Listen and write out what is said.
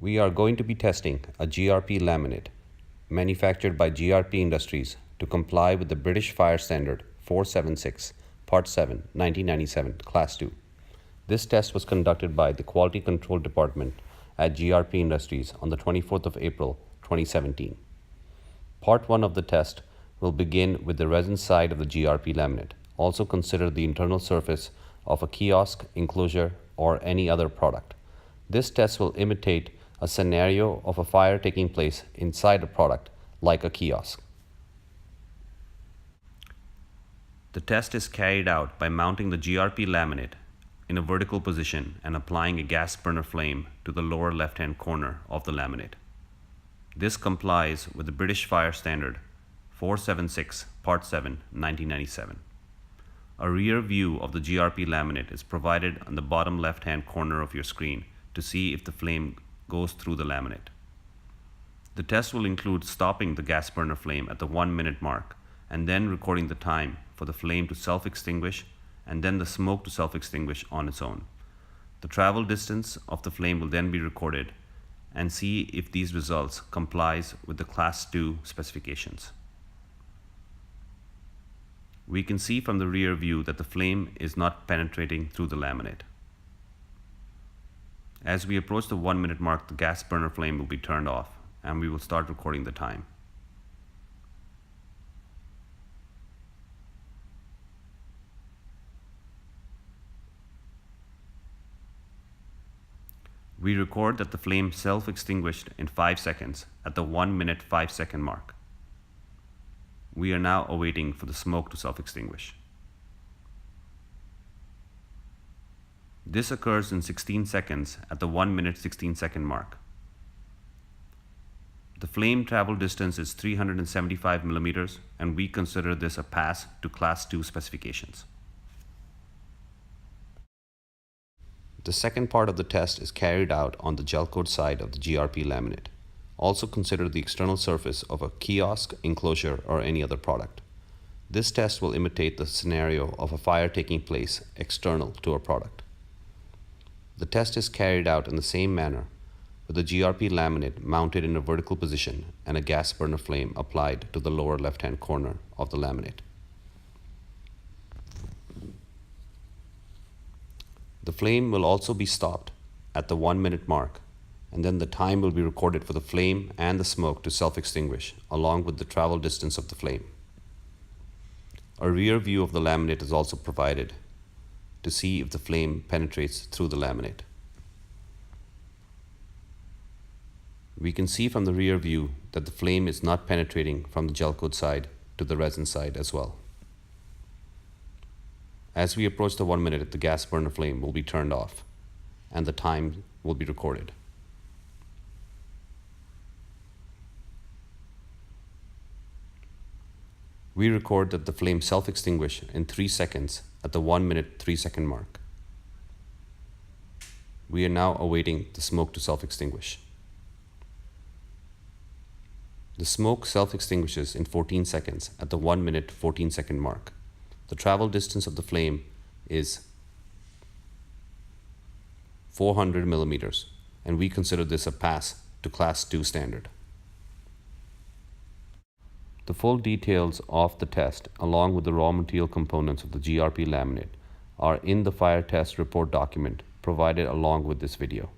We are going to be testing a GRP laminate manufactured by GRP Industries to comply with the British Fire Standard 476, Part 7, 1997, Class 2. This test was conducted by the Quality Control Department at GRP Industries on the 24th of April, 2017. Part 1 of the test will begin with the resin side of the GRP laminate. Also consider the internal surface of a kiosk, enclosure, or any other product. This test will imitate a scenario of a fire taking place inside a product, like a kiosk. The test is carried out by mounting the GRP laminate in a vertical position and applying a gas burner flame to the lower left-hand corner of the laminate. This complies with the British Fire Standard 476, Part 7, 1997. A rear view of the GRP laminate is provided on the bottom left-hand corner of your screen to see if the flame goes through the laminate. The test will include stopping the gas burner flame at the 1 minute mark and then recording the time for the flame to self-extinguish and then the smoke to self-extinguish on its own. The travel distance of the flame will then be recorded and see if these results complies with the Class 2 specifications. We can see from the rear view that the flame is not penetrating through the laminate. As we approach the 1 minute mark, the gas burner flame will be turned off and we will start recording the time. We record that the flame self-extinguished in 5 seconds at the 1 minute 5 second mark. We are now awaiting for the smoke to self-extinguish. This occurs in 16 seconds at the 1 minute 16 second mark. The flame travel distance is 375 millimeters and we consider this a pass to Class 2 specifications. The second part of the test is carried out on the Gelcoat side of the GRP laminate. Also consider the external surface of a kiosk, enclosure, or any other product. This test will imitate the scenario of a fire taking place external to a product. The test is carried out in the same manner with the GRP laminate mounted in a vertical position and a gas burner flame applied to the lower left-hand corner of the laminate. The flame will also be stopped at the 1 minute mark, and then the time will be recorded for the flame and the smoke to self-extinguish along with the travel distance of the flame. A rear view of the laminate is also provided to see if the flame penetrates through the laminate. We can see from the rear view that the flame is not penetrating from the Gelcoat side to the resin side as well. As we approach the 1 minute, the gas burner flame will be turned off and the time will be recorded. We record that the flame self-extinguished in 3 seconds at the 1 minute 3 second mark. We are now awaiting the smoke to self-extinguish. The smoke self-extinguishes in 14 seconds at the 1 minute 14 second mark. The travel distance of the flame is 400 millimeters and we consider this a pass to Class 2 standard. The full details of the test, along with the raw material components of the GRP laminate, are in the fire test report document provided along with this video.